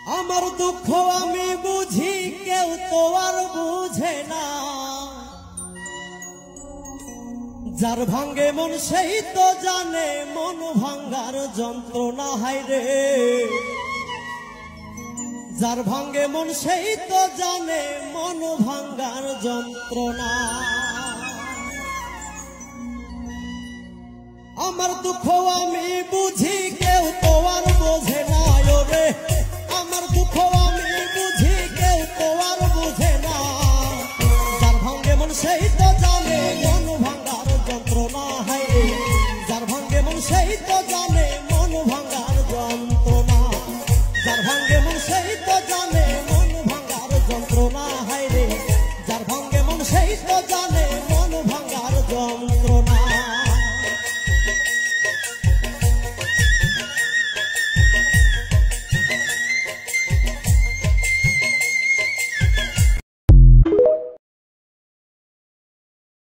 আমার দুঃখ আমি বুঝি কেউ তো আর বুঝে না, যার ভাঙ্গে মন সেই তো জানে মন ভাঙ্গার যন্ত্রণা। হায় রে, যার ভাঙ্গে মন সেই তো জানে মন ভাঙ্গার যন্ত্রণা। আমার দুঃখ আমি বুঝি কেউ তো আর বোঝে না রে, আমার দুঃখ আমি বুঝি কেউ তো আর বুঝে না, যার ভাঙ্গে মন সেই তো জানে মন ভাঙ্গার যন্ত্রণা। হায় রে, যার ভাঙ্গে মন সেই তো জানে মন ভাঙ্গার যন্ত্রণা, যার ভাঙ্গে মন সেই